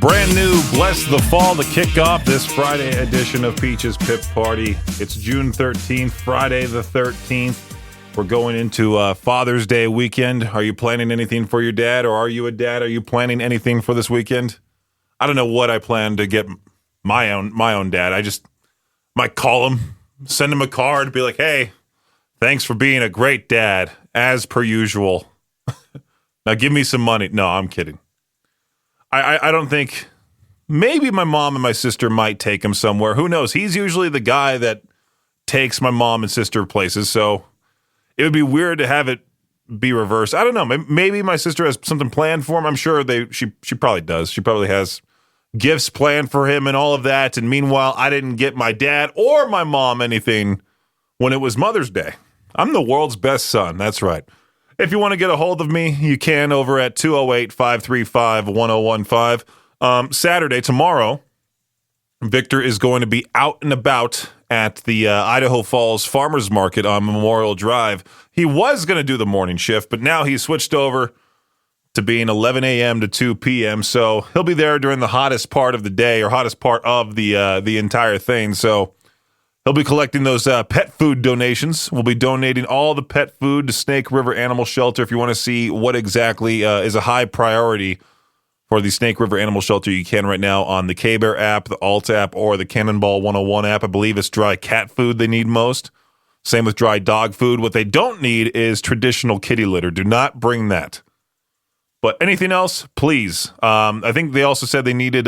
Brand new Bless the Fall to kick off this Friday edition of Peach's Pip Party. It's June 13th, Friday the 13th. We're going into Father's Day weekend. Are you planning anything for your dad, or are you a dad? Are you planning anything for this weekend? I don't know what I plan to get my own dad. I just might call him, send him a card, be like, hey, thanks for being a great dad, as per usual. Now give me some money. No, I'm kidding. I don't think, maybe my mom and my sister might take him somewhere. Who knows? He's usually the guy that takes my mom and sister places, so it would be weird to have it be reversed. I don't know. Maybe my sister has something planned for him. I'm sure she probably does. She probably has gifts planned for him and all of that. And meanwhile, I didn't get my dad or my mom anything when it was Mother's Day. I'm the world's best son. That's right. If you want to get a hold of me, you can over at 208-535-1015. Saturday, tomorrow, Victor is going to be out and about at the Idaho Falls Farmers Market on Memorial Drive. He was going to do the morning shift, but now he's switched over to being 11 a.m. to 2 p.m., so he'll be there during the hottest part of the day, or hottest part of the entire thing, so he'll be collecting those pet food donations. We'll be donating all the pet food to Snake River Animal Shelter. If you want to see what exactly is a high priority for the Snake River Animal Shelter, you can right now on the K-Bear app, the Alt app, or the Cannonball 101 app. I believe it's dry cat food they need most. Same with dry dog food. What they don't need is traditional kitty litter. Do not bring that. But anything else, please. I think they also said they needed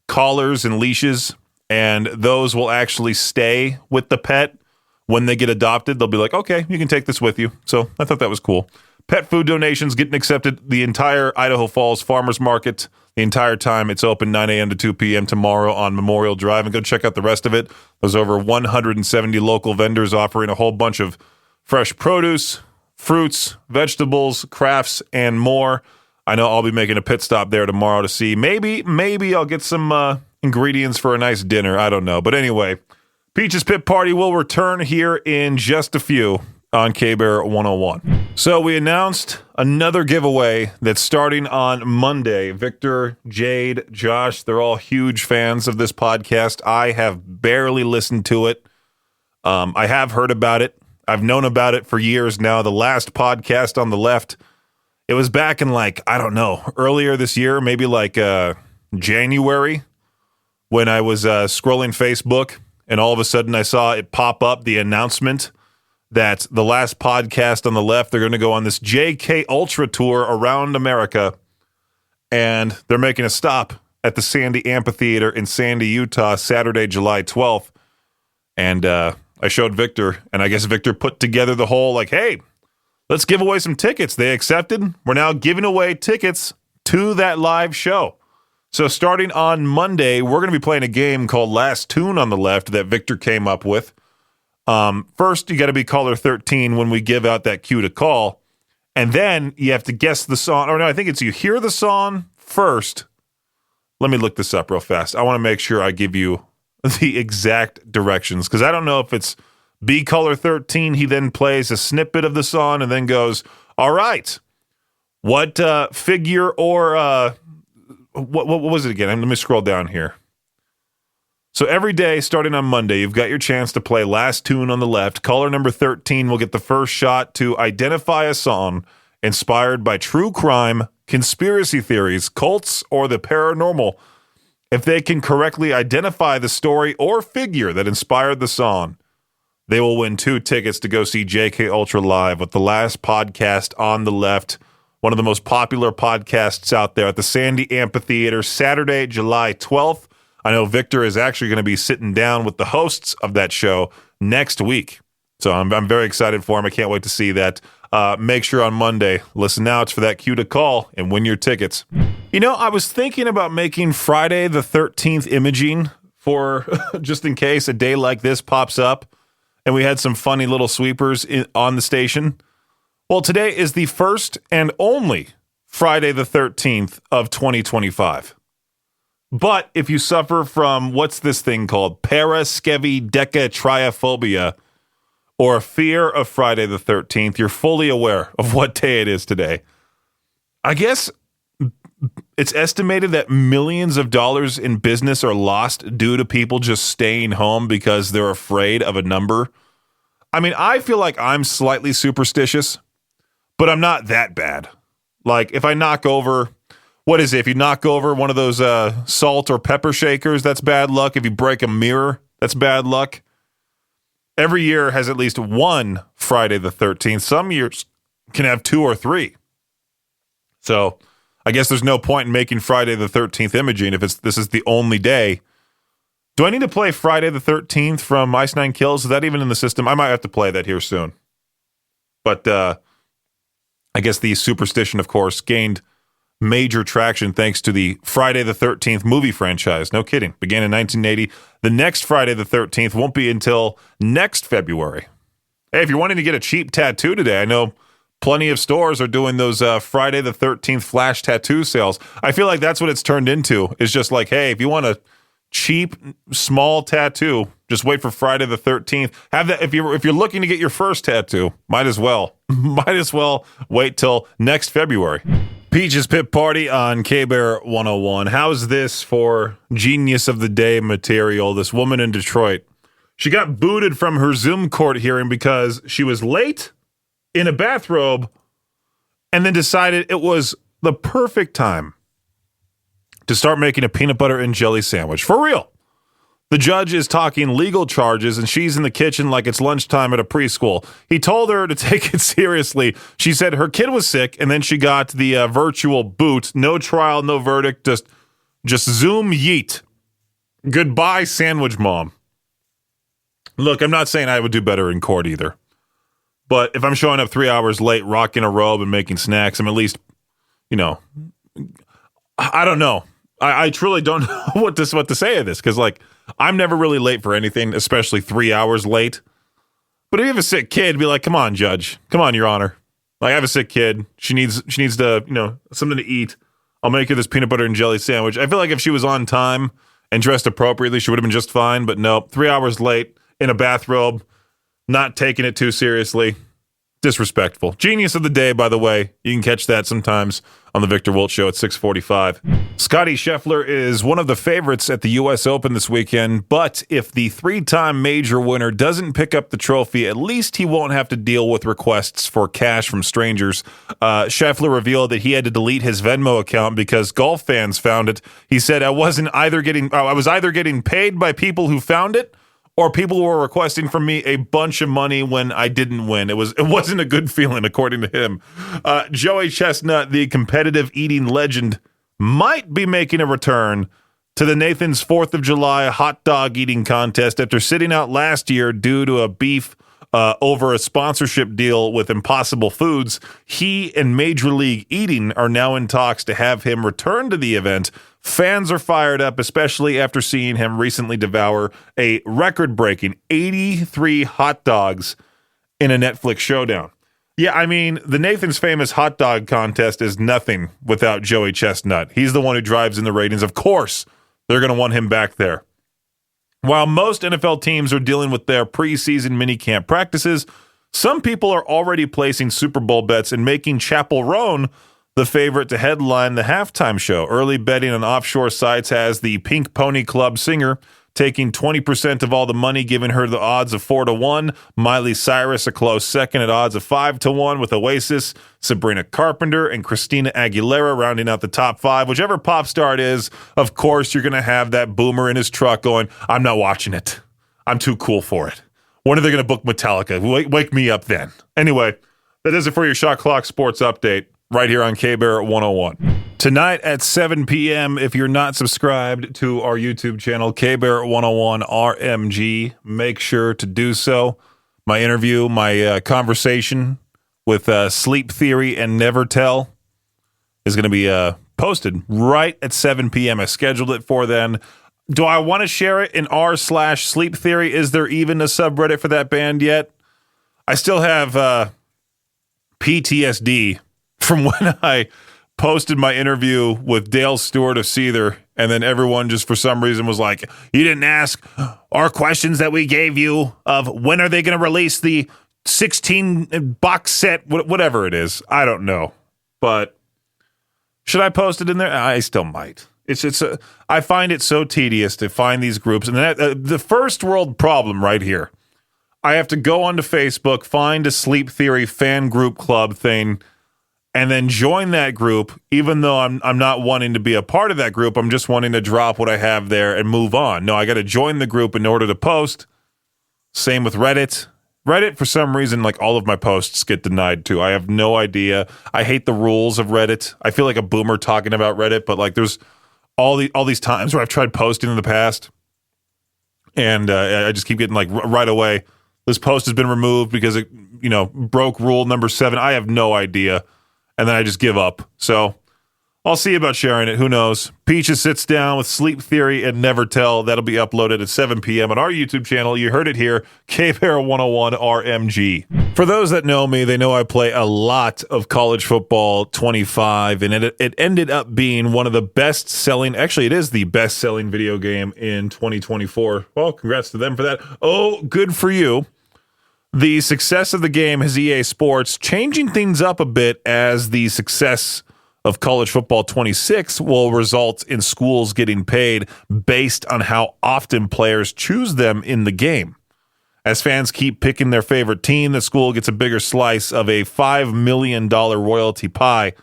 collars and leashes, and those will actually stay with the pet when they get adopted. They'll be like, okay, you can take this with you. So I thought that was cool. Pet food donations getting accepted the entire Idaho Falls Farmers Market the entire time. It's open 9 a.m. to 2 p.m. tomorrow on Memorial Drive. And go check out the rest of it. There's over 170 local vendors offering a whole bunch of fresh produce, fruits, vegetables, crafts, and more. I know I'll be making a pit stop there tomorrow to see. Maybe I'll get some ingredients for a nice dinner. I don't know. But anyway, Peach's Pit Party will return here in just a few on K-Bear 101. So we announced another giveaway that's starting on Monday. Victor, Jade, Josh, they're all huge fans of this podcast. I have barely listened to it. I have heard about it. I've known about it for years now. The last podcast on the left, it was back in earlier this year, maybe January, when I was scrolling Facebook, and all of a sudden I saw it pop up, the announcement that the last podcast on the left, they're going to go on this JK Ultra tour around America, and they're making a stop at the Sandy Amphitheater in Sandy, Utah, Saturday, July 12th. And I showed Victor, and I guess Victor put together the whole, hey, let's give away some tickets. They accepted. We're now giving away tickets to that live show. So starting on Monday, we're going to be playing a game called Last Tune on the Left that Victor came up with. First, you got to be caller 13 when we give out that cue to call. And then you have to guess the song. Or no, I think it's you hear the song first. Let me look this up real fast. I want to make sure I give you the exact directions, because I don't know if it's be caller 13. He then plays a snippet of the song and then goes, all right, what figure or what was it again? Let me scroll down here. So every day, starting on Monday, you've got your chance to play Last Tune on the Left. Caller number 13 will get the first shot to identify a song inspired by true crime, conspiracy theories, cults, or the paranormal. If they can correctly identify the story or figure that inspired the song, they will win 2 tickets to go see JK Ultra live with the last podcast on the left, one of the most popular podcasts out there at the Sandy Amphitheater, Saturday, July 12th. I know Victor is actually going to be sitting down with the hosts of that show next week. So I'm very excited for him. I can't wait to see that. Make sure on Monday, listen out for that cue to call and win your tickets. You know, I was thinking about making Friday the 13th imaging for just in case a day like this pops up and we had some funny little sweepers on the station. Well, today is the first and only Friday the 13th of 2025. But if you suffer from, what's this thing called, paraskevidecatriophobia, or fear of Friday the 13th, you're fully aware of what day it is today. I guess it's estimated that millions of dollars in business are lost due to people just staying home because they're afraid of a number. I mean, I feel like I'm slightly superstitious, but I'm not that bad. Like, if I knock over, what is it? If you knock over one of those salt or pepper shakers, that's bad luck. If you break a mirror, that's bad luck. Every year has at least one Friday the 13th. Some years can have 2 or 3. So I guess there's no point in making Friday the 13th imaging if this is the only day. Do I need to play Friday the 13th from Ice Nine Kills? Is that even in the system? I might have to play that here soon. But I guess the superstition, of course, gained major traction thanks to the Friday the 13th movie franchise. No kidding. Began in 1980. The next Friday the 13th won't be until next February. Hey, if you're wanting to get a cheap tattoo today, I know plenty of stores are doing those Friday the 13th flash tattoo sales. I feel like that's what it's turned into. It's just like, hey, if you want a cheap, small tattoo, just wait for Friday the 13th. Have that if you're looking to get your first tattoo, might as well wait till next February. Peach's Pit Party on K-Bear 101. How's this for Genius of the Day material? This woman in Detroit, she got booted from her Zoom court hearing because she was late in a bathrobe and then decided it was the perfect time to start making a peanut butter and jelly sandwich. For real. The judge is talking legal charges, and she's in the kitchen like it's lunchtime at a preschool. He told her to take it seriously. She said her kid was sick, and then she got the virtual boot. No trial, no verdict, just Zoom yeet. Goodbye, sandwich mom. Look, I'm not saying I would do better in court either. But if I'm showing up 3 hours late, rocking a robe and making snacks, I'm at least, I don't know. I truly don't know what to say of this, because I'm never really late for anything, especially 3 hours late. But if you have a sick kid, be like, come on, judge. Come on, your honor. I have a sick kid. She needs to, something to eat. I'll make her this peanut butter and jelly sandwich. I feel like if she was on time and dressed appropriately, she would have been just fine. But no, 3 hours late in a bathrobe, not taking it too seriously. Disrespectful. Genius of the Day, by the way. You can catch that sometimes on the Victor Wolf Show at 6:45. Scottie Scheffler is one of the favorites at the U.S. Open this weekend, but if the 3-time major winner doesn't pick up the trophy, at least he won't have to deal with requests for cash from strangers. Scheffler revealed that he had to delete his Venmo account because golf fans found it. He said, I was either getting paid by people who found it, or people were requesting from me a bunch of money when I didn't win. It wasn't a good feeling, according to him. Joey Chestnut, the competitive eating legend, might be making a return to the Nathan's 4th of July hot dog eating contest after sitting out last year due to a beef over a sponsorship deal with Impossible Foods. He and Major League Eating are now in talks to have him return to the event. Fans are fired up, especially after seeing him recently devour a record-breaking 83 hot dogs in a Netflix showdown. Yeah, I mean, the Nathan's Famous hot dog contest is nothing without Joey Chestnut. He's the one who drives in the ratings. Of course, they're going to want him back there. While most NFL teams are dealing with their preseason minicamp practices, some people are already placing Super Bowl bets and making Chapel Roan the favorite to headline the halftime show. Early betting on offshore sites has the Pink Pony Club singer taking 20% of all the money, giving her the odds of 4-1. Miley Cyrus a close second at odds of 5-1, with Oasis, Sabrina Carpenter, and Christina Aguilera rounding out the top 5. Whichever pop star it is, of course, you're going to have that boomer in his truck going, I'm not watching it. I'm too cool for it. When are they going to book Metallica? Wake me up then. Anyway, that does it for your Shot Clock Sports Update right here on K-Bear 101. Tonight at 7 p.m., if you're not subscribed to our YouTube channel, K-Bear 101 RMG, make sure to do so. My interview, my conversation with Sleep Theory and Never Tell is going to be posted right at 7 p.m. I scheduled it for then. Do I want to share it in r/Sleep Theory? Is there even a subreddit for that band yet? I still have PTSD from when I posted my interview with Dale Stewart of Seether, and then everyone just for some reason was like, you didn't ask our questions that we gave you of when are they going to release the 16 box set, whatever it is. I don't know. But Should I post it in there? I still might. I find it so tedious to find these groups. And the first world problem right here. I have to go onto Facebook, find a Sleep Theory fan group club thing, and then join that group, even though I'm not wanting to be a part of that group. I'm just wanting to drop what I have there and move on. No, I got to join the group in order to post. Same with Reddit. Reddit, for some reason, like all of my posts get denied too. I have no idea. I hate the rules of Reddit. I feel like a boomer talking about Reddit, but like there's all these times where I've tried posting in the past, and I just keep getting like right away, this post has been removed because it broke rule number 7. I have no idea. And then I just give up. So I'll see about sharing it. Who knows? Peaches sits down with Sleep Theory and Never Tell. That'll be uploaded at 7 p.m. on our YouTube channel. You heard it here, K-Bear 101 RMG. For those that know me, they know I play a lot of college football 25, and it ended up being one of the best-selling, actually it is the best-selling video game in 2024. Well, congrats to them for that. Oh, good for you. The success of the game has EA Sports changing things up a bit, as the success of college football 26 will result in schools getting paid based on how often players choose them in the game. As fans keep picking their favorite team, the school gets a bigger slice of a $5 million royalty pie.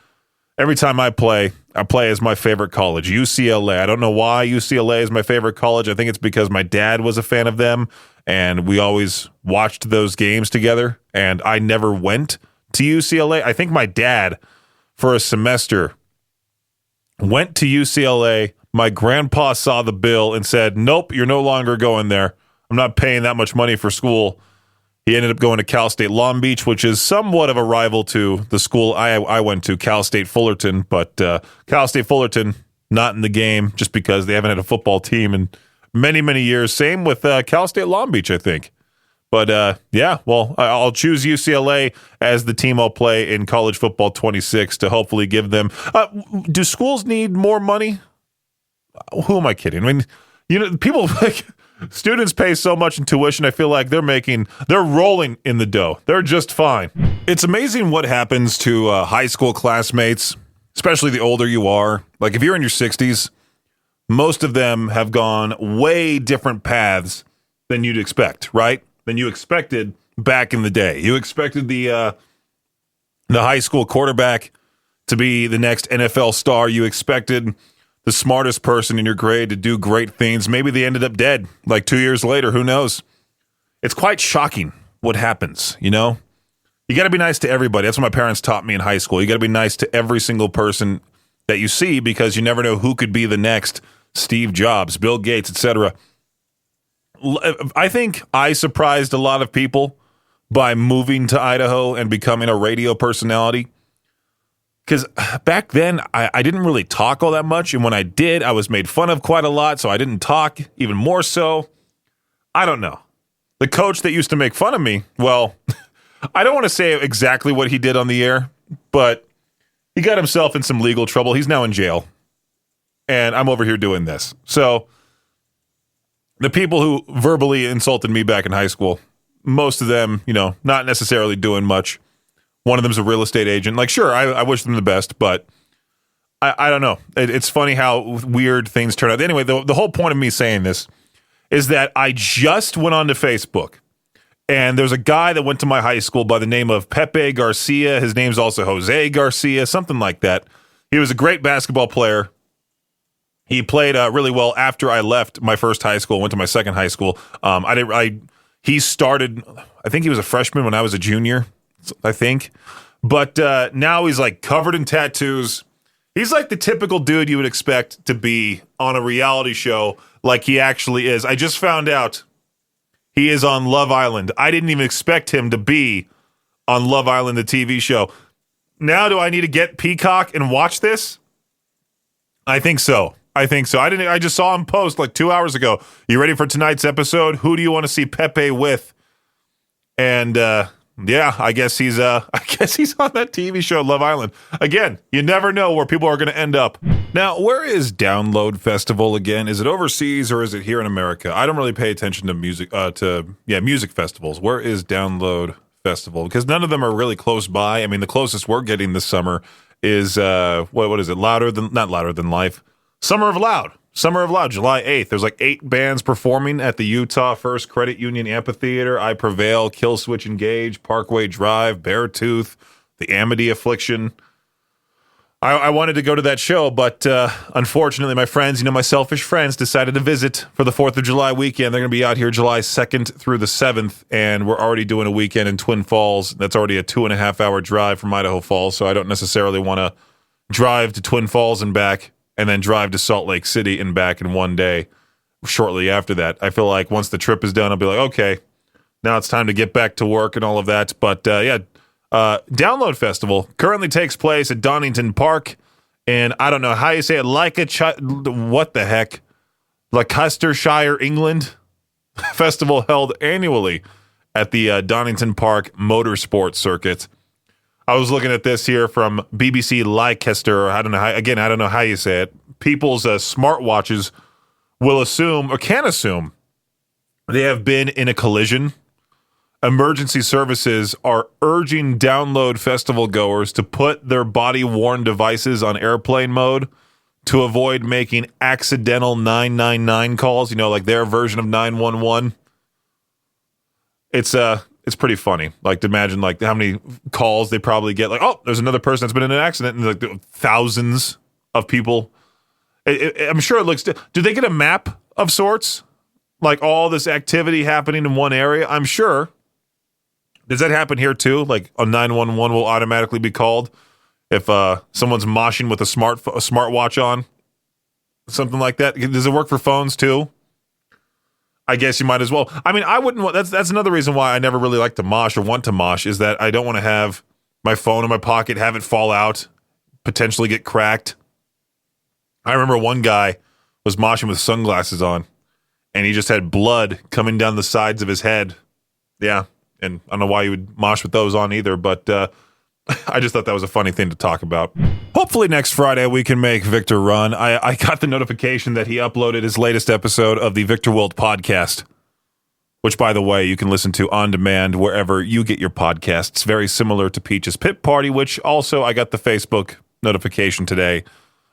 Every time I play as my favorite college, UCLA. I don't know why UCLA is my favorite college. I think it's because my dad was a fan of them, and we always watched those games together, and I never went to UCLA. I think my dad, for a semester, went to UCLA. My grandpa saw the bill and said, nope, you're no longer going there. I'm not paying that much money for school. He ended up going to Cal State Long Beach, which is somewhat of a rival to the school I went to, Cal State Fullerton. But Cal State Fullerton, not in the game just because they haven't had a football team in many, many years. Same with Cal State Long Beach, I think. But yeah, well, I'll choose UCLA as the team I'll play in college football 26 to hopefully give them. Do schools need more money? Who am I kidding? I mean, people like students pay so much in tuition. I feel like they're rolling in the dough. They're just fine. It's amazing what happens to high school classmates, especially the older you are. Like if you're in your 60s, most of them have gone way different paths than you'd expect, right? Than you expected back in the day. You expected the high school quarterback to be the next NFL star. You expected the smartest person in your grade to do great things. Maybe they ended up dead like 2 years later. Who knows? It's quite shocking what happens, You got to be nice to everybody. That's what my parents taught me in high school. You got to be nice to every single person that you see, because you never know who could be the next Steve Jobs, Bill Gates, etc. I think I surprised a lot of people by moving to Idaho and becoming a radio personality. Because back then, I didn't really talk all that much. And when I did, I was made fun of quite a lot. So I didn't talk even more so. I don't know. The coach that used to make fun of me, well, I don't want to say exactly what he did on the air, but he got himself in some legal trouble. He's now in jail. And I'm over here doing this. So the people who verbally insulted me back in high school, most of them, not necessarily doing much. One of them's a real estate agent. Like, sure, I wish them the best, but I don't know. It's funny how weird things turn out. Anyway, the whole point of me saying this is that I just went onto Facebook, and there's a guy that went to my high school by the name of Pepe Garcia. His name's also Jose Garcia, something like that. He was a great basketball player. He played really well after I left my first high school, went to my second high school. He started, I think he was a freshman when I was a junior, I think. But now he's like covered in tattoos. He's like the typical dude you would expect to be on a reality show, like he actually is. I just found out he is on Love Island. I didn't even expect him to be on Love Island, the TV show. Now do I need to get Peacock and watch this? I think so. I just saw him post like 2 hours ago. You ready for tonight's episode? Who do you want to see Pepe with? And yeah, I guess he's on that TV show Love Island. Again, you never know where people are going to end up. Now, where is Download Festival again? Is it overseas or is it here in America? I don't really pay attention to music music festivals. Where is Download Festival? Because none of them are really close by. I mean, the closest we're getting this summer is what is it? Not louder than life. Summer of Loud, July 8th. There's like 8 bands performing at the Utah First Credit Union Amphitheater. I Prevail, Kill Switch Engage, Parkway Drive, Beartooth, The Amity Affliction. I wanted to go to that show, but unfortunately, my friends, my selfish friends, decided to visit for the 4th of July weekend. They're going to be out here July 2nd through the 7th, and we're already doing a weekend in Twin Falls. That's already a 2.5-hour drive from Idaho Falls, so I don't necessarily want to drive to Twin Falls and back and then drive to Salt Lake City and back in one day shortly after that. I feel like once the trip is done, I'll be like, okay, now it's time to get back to work and all of that. But Download Festival currently takes place at Donington Park, and I don't know how you say it, what the heck, Leicestershire, England. Festival held annually at the Donington Park Motorsport Circuit. I was looking at this here from BBC Leicester. I don't know how you say it. People's smartwatches can assume they have been in a collision. Emergency services are urging Download Festival goers to put their body-worn devices on airplane mode to avoid making accidental 999 calls, like their version of 911. It's pretty funny. Like, to imagine how many calls they probably get. Like, oh, there's another person that's been in an accident, and thousands of people. I'm sure it looks. Do they get a map of sorts? Like all this activity happening in one area? I'm sure. Does that happen here too? Like a 911 will automatically be called if someone's moshing with a smartwatch on, something like that. Does it work for phones too? I guess you might as well. I mean, I wouldn't want. That's another reason why I never really like to mosh or want to mosh, is that I don't want to have my phone in my pocket, have it fall out, potentially get cracked. I remember one guy was moshing with sunglasses on, and he just had blood coming down the sides of his head. Yeah. And I don't know why you would mosh with those on either, but I just thought that was a funny thing to talk about. Hopefully next Friday we can make Viktor run. I got the notification that he uploaded his latest episode of the Viktor Wilt podcast, which, by the way, you can listen to on demand wherever you get your podcasts. Very similar to Peach's Pit Party, which also I got the Facebook notification today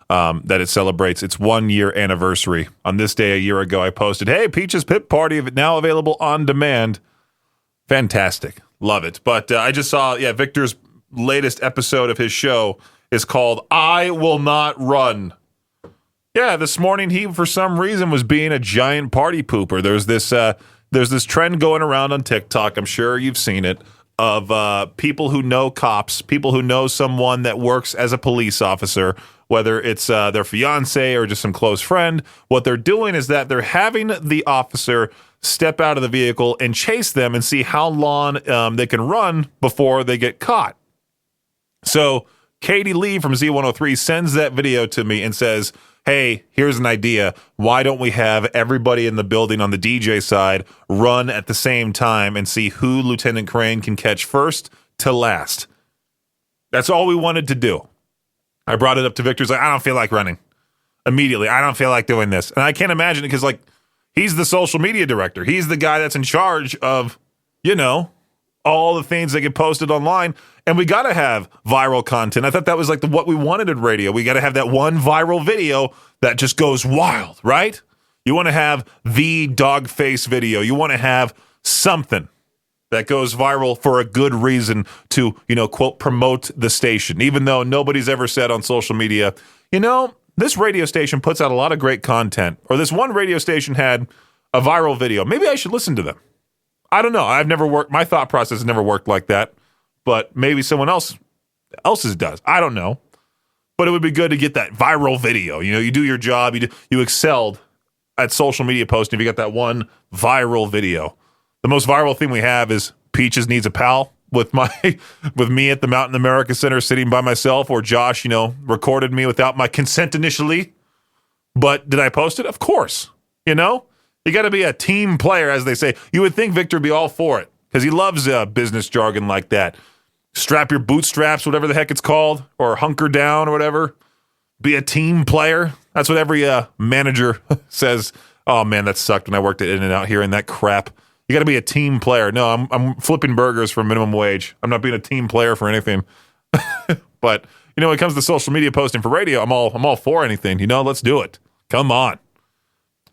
that it celebrates its 1-year anniversary. On this day a year ago, I posted, hey, Peach's Pit Party now available on demand. Fantastic. Love it. But I just saw, Viktor's latest episode of his show is called I Will Not Run. Yeah, this morning he, for some reason, was being a giant party pooper. There's this trend going around on TikTok, I'm sure you've seen it, of people who know cops, people who know someone that works as a police officer, whether it's their fiance or just some close friend. What they're doing is that they're having the officer step out of the vehicle and chase them and see how long they can run before they get caught. So Katie Lee from Z103 sends that video to me and says, hey, here's an idea. Why don't we have everybody in the building on the DJ side run at the same time and see who Lieutenant Crane can catch first to last? That's all we wanted to do. I brought it up to Viktor. He's like, I don't feel like running. Immediately, I don't feel like doing this. And I can't imagine it because, he's the social media director. He's the guy that's in charge of, all the things that get posted online. And we got to have viral content. I thought that was what we wanted in radio. We got to have that one viral video that just goes wild, right? You want to have the dog face video. You want to have something that goes viral for a good reason to, quote, promote the station. Even though nobody's ever said on social media, this radio station puts out a lot of great content, or this one radio station had a viral video. Maybe I should listen to them. I don't know. I've never worked. My thought process has never worked like that, but maybe someone else's does. I don't know, but it would be good to get that viral video. You do your job. You excelled at social media posting if you got that one viral video. The most viral thing we have is Peaches Needs a Pal with me at the Mountain America Center sitting by myself, or Josh, recorded me without my consent initially. But did I post it? Of course. You got to be a team player, as they say. You would think Viktor would be all for it because he loves business jargon like that. Strap your bootstraps, whatever the heck it's called, or hunker down or whatever. Be a team player. That's what every manager says. Oh, man, that sucked when I worked at In-N-Out hearing that crap. You got to be a team player. No, I'm flipping burgers for minimum wage. I'm not being a team player for anything. But when it comes to social media posting for radio, I'm all for anything. Let's do it. Come on.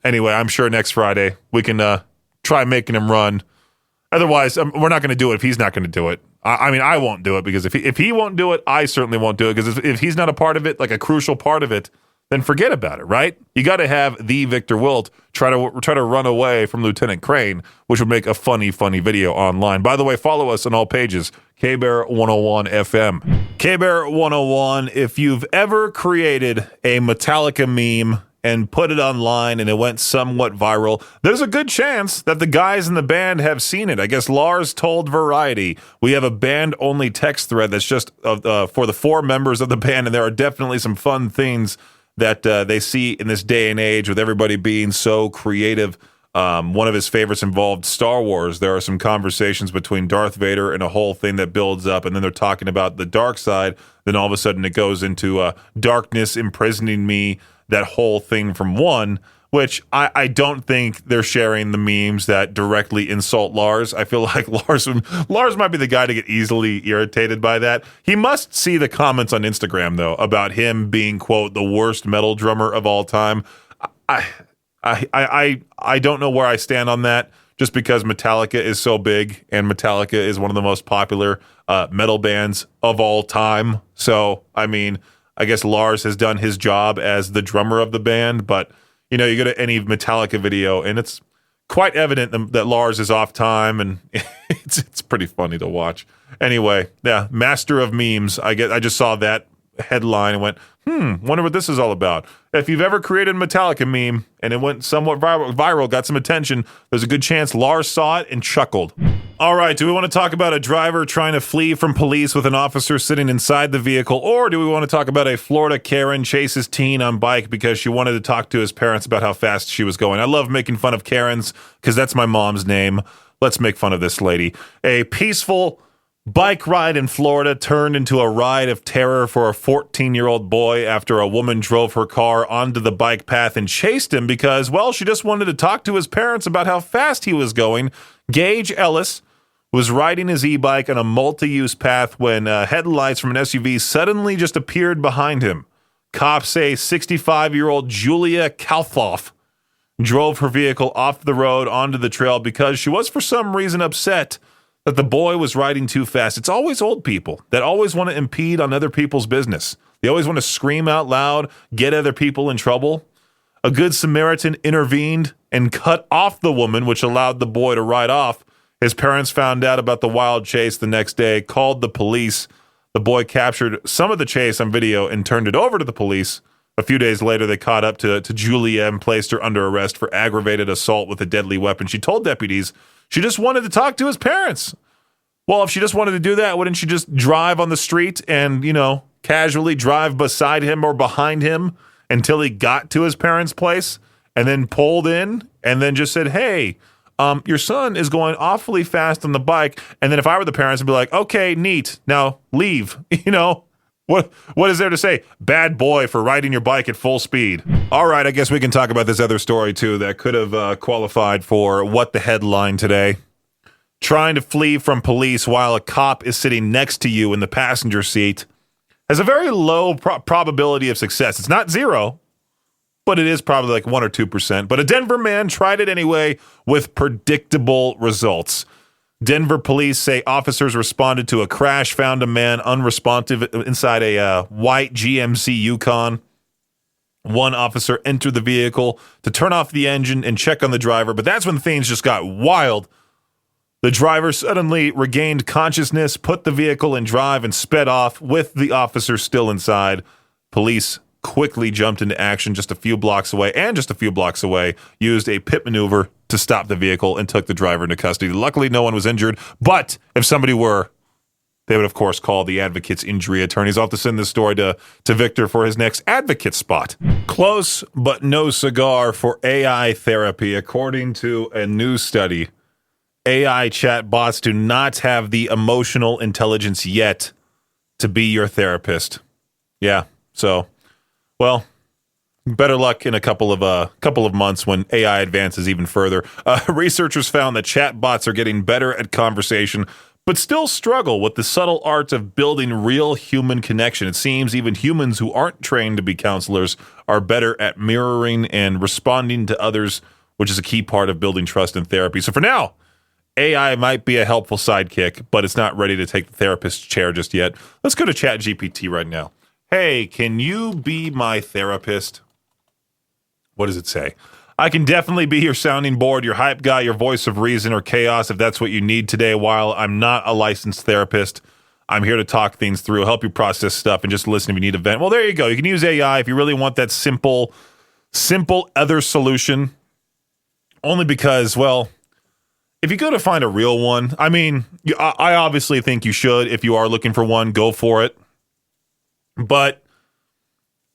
Anyway, I'm sure next Friday we can try making him run. Otherwise, we're not going to do it if he's not going to do it. I won't do it, because if he won't do it, I certainly won't do it, because if he's not a part of it, like a crucial part of it, then forget about it, right? You got to have the Viktor Wilt try to run away from Lieutenant Crane, which would make a funny video online. By the way, follow us on all pages, KBear 101 FM. KBear 101, if you've ever created a Metallica meme and put it online and it went somewhat viral, there's a good chance that the guys in the band have seen it. I guess Lars told Variety, we have a band-only text thread that's just for the 4 members of the band, and there are definitely some fun things that they see in this day and age with everybody being so creative. One of his favorites involved Star Wars. There are some conversations between Darth Vader and a whole thing that builds up, and then they're talking about the dark side. Then all of a sudden it goes into darkness imprisoning me, that whole thing from one, which I don't think they're sharing the memes that directly insult Lars. I feel like Lars might be the guy to get easily irritated by that. He must see the comments on Instagram, though, about him being, quote, the worst metal drummer of all time. I don't know where I stand on that, just because Metallica is so big, and Metallica is one of the most popular metal bands of all time. So, I guess Lars has done his job as the drummer of the band, but you go to any Metallica video and it's quite evident that Lars is off time, and it's pretty funny to watch. Anyway, yeah, master of memes. I just saw that headline and went, wonder what this is all about. If you've ever created a Metallica meme and it went somewhat viral, got some attention, there's a good chance Lars saw it and chuckled. All right, do we want to talk about a driver trying to flee from police with an officer sitting inside the vehicle, or do we want to talk about a Florida Karen chases teen on bike because she wanted to talk to his parents about how fast she was going? I love making fun of Karens because that's my mom's name. Let's make fun of this lady. A peaceful bike ride in Florida turned into a ride of terror for a 14-year-old boy after a woman drove her car onto the bike path and chased him because, well, she just wanted to talk to his parents about how fast he was going. Gage Ellis was riding his e-bike on a multi-use path when headlights from an SUV suddenly just appeared behind him. Cops say 65-year-old Julia Kalfoff drove her vehicle off the road onto the trail because she was for some reason upset that the boy was riding too fast. It's always old people that always want to impede on other people's business. They always want to scream out loud, get other people in trouble. A good Samaritan intervened and cut off the woman, which allowed the boy to ride off. His parents found out about the wild chase the next day, called the police. The boy captured some of the chase on video and turned it over to the police. A few days later, they caught up to Julia and placed her under arrest for aggravated assault with a deadly weapon. She told deputies she just wanted to talk to his parents. Well, if she just wanted to do that, wouldn't she just drive on the street and, casually drive beside him or behind him until he got to his parents' place and then pulled in and then just said, hey, your son is going awfully fast on the bike. And then if I were the parents, I'd be like, okay, neat. Now leave. What is there to say? Bad boy for riding your bike at full speed. All right, I guess we can talk about this other story too that could have qualified for what the headline today. Trying to flee from police while a cop is sitting next to you in the passenger seat has a very low probability of success. It's not zero, but it is probably like 1 or 2%. But a Denver man tried it anyway with predictable results. Denver police say officers responded to a crash, found a man unresponsive inside a white GMC Yukon. One officer entered the vehicle to turn off the engine and check on the driver, but that's when things just got wild. The driver suddenly regained consciousness, put the vehicle in drive, and sped off with the officer still inside. Police quickly jumped into action just a few blocks away, used a pit maneuver to stop the vehicle and took the driver into custody. Luckily, no one was injured, but if somebody were, they would, of course, call the advocate's injury attorneys. I'll have to send this story to Viktor for his next advocate spot. Close, but no cigar for AI therapy. According to a new study, AI chatbots do not have the emotional intelligence yet to be your therapist. Yeah, so, well, better luck in a couple of months when AI advances even further. Researchers found that chatbots are getting better at conversation, but still struggle with the subtle art of building real human connection. It seems even humans who aren't trained to be counselors are better at mirroring and responding to others, which is a key part of building trust in therapy. So for now, AI might be a helpful sidekick, but it's not ready to take the therapist's chair just yet. Let's go to ChatGPT right now. Hey, can you be my therapist? What does it say? I can definitely be your sounding board, your hype guy, your voice of reason or chaos if that's what you need today. While I'm not a licensed therapist, I'm here to talk things through, help you process stuff, and just listen if you need a vent. Well, there you go. You can use AI if you really want that simple other solution. Only because, well, if you go to find a real one, I mean, I obviously think you should. If you are looking for one, go for it. But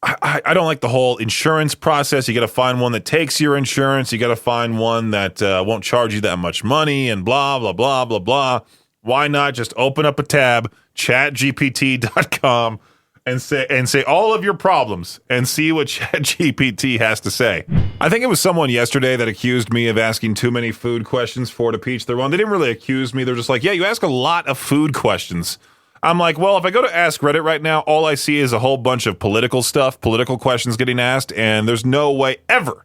I don't like the whole insurance process. You got to find one that takes your insurance. You got to find one that won't charge you that much money and blah, blah, blah, blah, blah. Why not just open up a tab, chatgpt.com, and say all of your problems and see what ChatGPT has to say. I think it was someone yesterday that accused me of asking too many food questions for to each their own. They didn't really accuse me. They're just like, yeah, you ask a lot of food questions. I'm like, well, if I go to Ask Reddit right now, all I see is a whole bunch of political stuff, political questions getting asked, and there's no way ever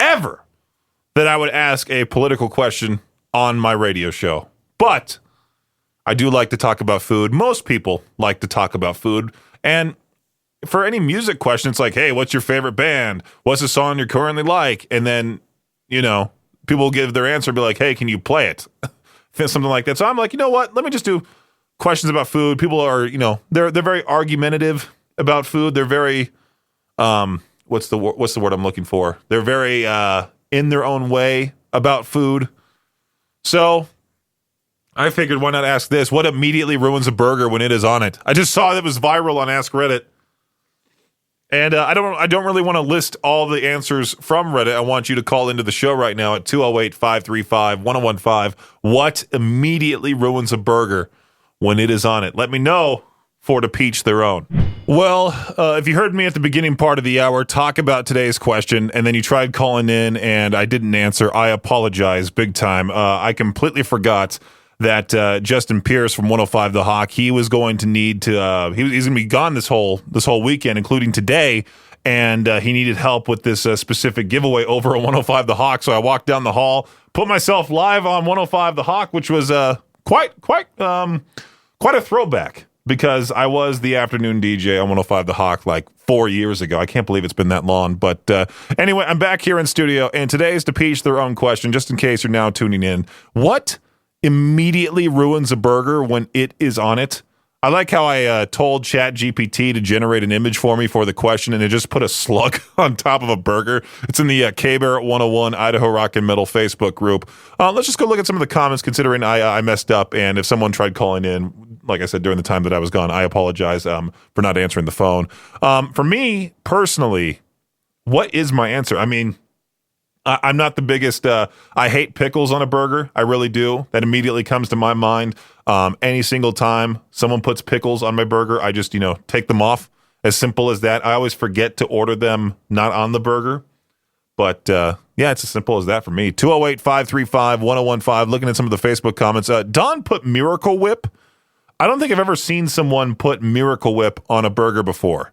that I would ask a political question on my radio show. But I do like to talk about food. Most people like to talk about food. And for any music question, it's like, hey, what's your favorite band? What's the song you currently like? And then, people will give their answer and be like, hey, can you play it? Something like that. So I'm like, you know what? Let me just do questions about food. People are, they're very argumentative about food. They're very, what's the word I'm looking for? They're very in their own way about food. So I figured, why not ask this? What immediately ruins a burger when it is on it? I just saw that it was viral on Ask Reddit. And I don't really want to list all the answers from Reddit. I want you to call into the show right now at 208-535-1015. What immediately ruins a burger when it is on it? Let me know for to peach their own. Well, if you heard me at the beginning part of the hour talk about today's question and then you tried calling in and I didn't answer, I apologize big time. I completely forgot that Justin Pierce from 105 The Hawk, he was going to need to, he's going to be gone this whole weekend, including today, and he needed help with this specific giveaway over at 105 The Hawk. So I walked down the hall, put myself live on 105 The Hawk, which was quite a throwback because I was the afternoon DJ on 105 The Hawk like 4 years ago. I can't believe it's been that long. But anyway, I'm back here in studio, and today's to peach their own question, just in case you're now tuning in. What immediately ruins a burger when it is on it? I like how I told ChatGPT to generate an image for me for the question, and it just put a slug on top of a burger. It's in the K-Bear 101 Idaho Rock and Metal Facebook group. Let's just go look at some of the comments, considering I messed up, and if someone tried calling in, like I said, during the time that I was gone, I apologize for not answering the phone. For me, personally, what is my answer? I mean, I'm not the biggest, I hate pickles on a burger. I really do. That immediately comes to my mind. Any single time someone puts pickles on my burger, I just, take them off. As simple as that. I always forget to order them not on the burger. But, yeah, it's as simple as that for me. 208-535-1015. Looking at some of the Facebook comments. Don put Miracle Whip. I don't think I've ever seen someone put Miracle Whip on a burger before.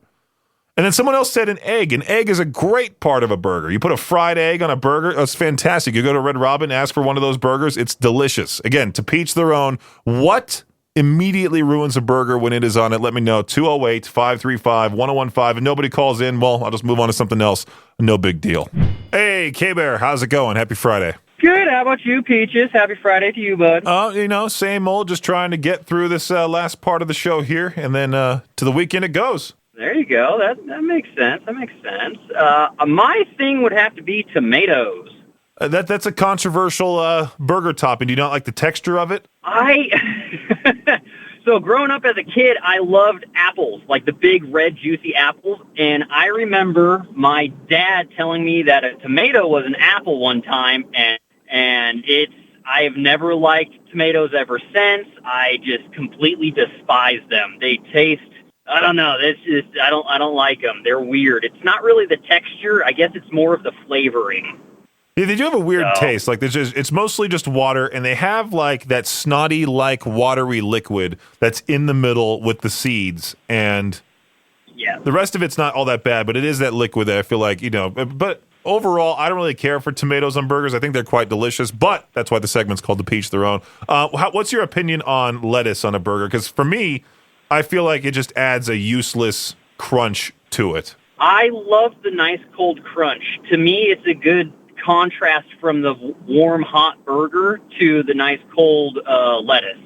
And then someone else said an egg. An egg is a great part of a burger. You put a fried egg on a burger, that's fantastic. You go to Red Robin, ask for one of those burgers, it's delicious. Again, to peach their own, what immediately ruins a burger when it is on it? Let me know. 208-535-1015. If nobody calls in, well, I'll just move on to something else. No big deal. Hey, K-Bear, how's it going? Happy Friday. Good. How about you, Peaches? Happy Friday to you, bud. Same old, just trying to get through this last part of the show here, and then to the weekend it goes. There you go. That makes sense. My thing would have to be tomatoes. That's a controversial burger topping. Do you not like the texture of it? So growing up as a kid, I loved apples, like the big red juicy apples. And I remember my dad telling me that a tomato was an apple one time, and I have never liked tomatoes ever since. I just completely despise them. They taste, I don't know. I don't like them. They're weird. It's not really the texture. I guess it's more of the flavoring. Yeah, they do have a weird So- taste. Like it's mostly just water, and they have like that snotty, like watery liquid that's in the middle with the seeds, and Yeah. the rest of it's not all that bad. But it is that liquid that I feel like But overall, I don't really care for tomatoes on burgers. I think they're quite delicious, but that's why the segment's called "To Peach Their Own." What's your opinion on lettuce on a burger? Because for me, I feel like it just adds a useless crunch to it. I love the nice cold crunch. To me, it's a good contrast from the warm hot burger to the nice cold lettuce.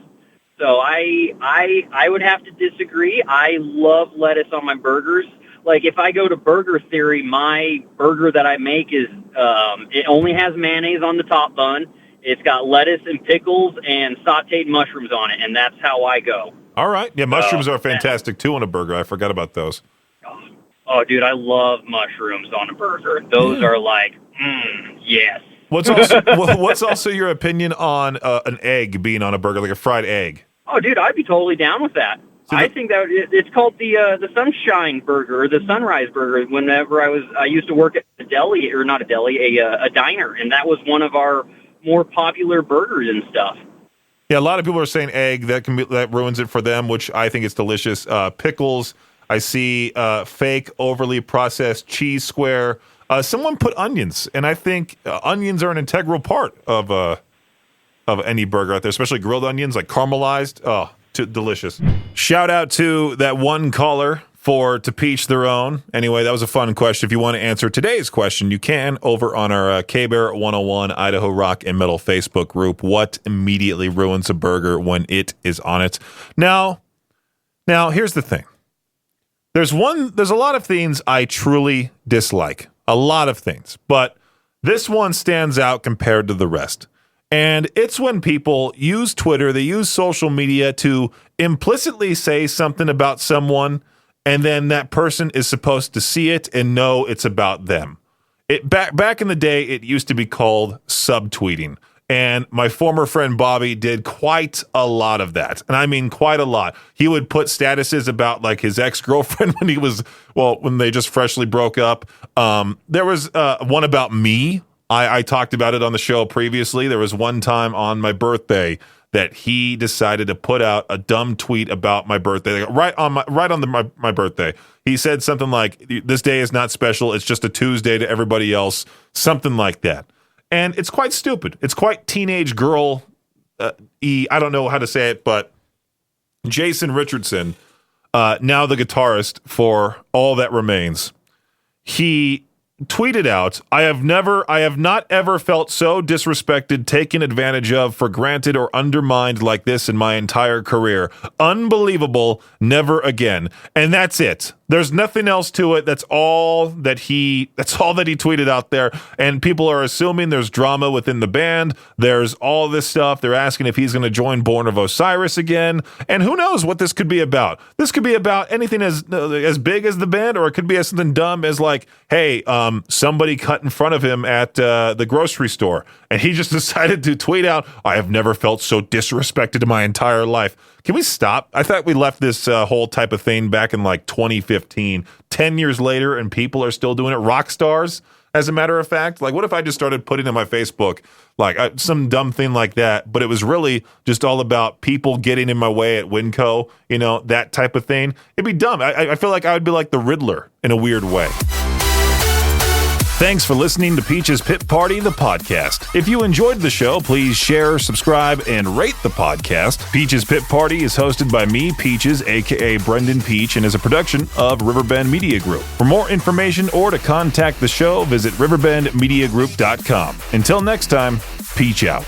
So I would have to disagree. I love lettuce on my burgers. Like if I go to Burger Theory, my burger that I make is it only has mayonnaise on the top bun. It's got lettuce and pickles and sautéed mushrooms on it, and that's how I go. All right. Yeah, mushrooms are fantastic too on a burger. I forgot about those. Oh, dude, I love mushrooms on a burger. Those are like, yes. What's also your opinion on an egg being on a burger, like a fried egg? Oh, dude, I'd be totally down with that. I think that it's called the Sunshine Burger or the Sunrise Burger. Whenever I used to work at a deli, or not a deli, a diner, and that was one of our more popular burgers and stuff. Yeah, a lot of people are saying egg. That ruins it for them, which I think is delicious. Pickles. I see fake, overly processed cheese square. Someone put onions, and I think onions are an integral part of any burger out there, especially grilled onions, like caramelized. Oh, delicious. Shout out to that one caller for To Peach Their Own. Anyway, that was a fun question. If you want to answer today's question, you can over on our K-Bear 101 Idaho Rock and Metal Facebook group. What immediately ruins a burger when it is on it? Now, here's the thing. There's a lot of things I truly dislike. A lot of things. But this one stands out compared to the rest. And it's when people use Twitter, they use social media to implicitly say something about someone, and then that person is supposed to see it and know it's about them. Back in the day, it used to be called subtweeting. And my former friend Bobby did quite a lot of that. And I mean quite a lot. He would put statuses about like his ex-girlfriend when they just freshly broke up. There was one about me. I talked about it on the show previously. There was one time on my birthday that he decided to put out a dumb tweet about my birthday, right on my birthday. He said something like, "This day is not special. It's just a Tuesday to everybody else," something like that. And it's quite stupid. It's quite teenage girl I don't know how to say it, but Jason Richardson, now the guitarist for All That Remains, he tweeted out, I have not ever felt so disrespected, taken advantage of, for granted, or undermined like this in my entire career. Unbelievable. Never again." And that's it. There's nothing else to it. That's all that he tweeted out there. And people are assuming there's drama within the band. There's all this stuff. They're asking if he's going to join Born of Osiris again. And who knows what this could be about. This could be about anything as big as the band, or it could be as something dumb as like, hey, somebody cut in front of him at the grocery store. And he just decided to tweet out, I have never felt so disrespected in my entire life. Can we stop? I thought we left this whole type of thing back in like 2015, 10 years later, and people are still doing it. Rock stars, as a matter of fact. Like, what if I just started putting on my Facebook like some dumb thing like that, but it was really just all about people getting in my way at Winco, that type of thing? It'd be dumb. I feel like I would be like the Riddler in a weird way. Thanks for listening to Peach's Pit Party, the podcast. If you enjoyed the show, please share, subscribe, and rate the podcast. Peach's Pit Party is hosted by me, Peaches, a.k.a. Brendan Peach, and is a production of Riverbend Media Group. For more information or to contact the show, visit riverbendmediagroup.com. Until next time, Peach out.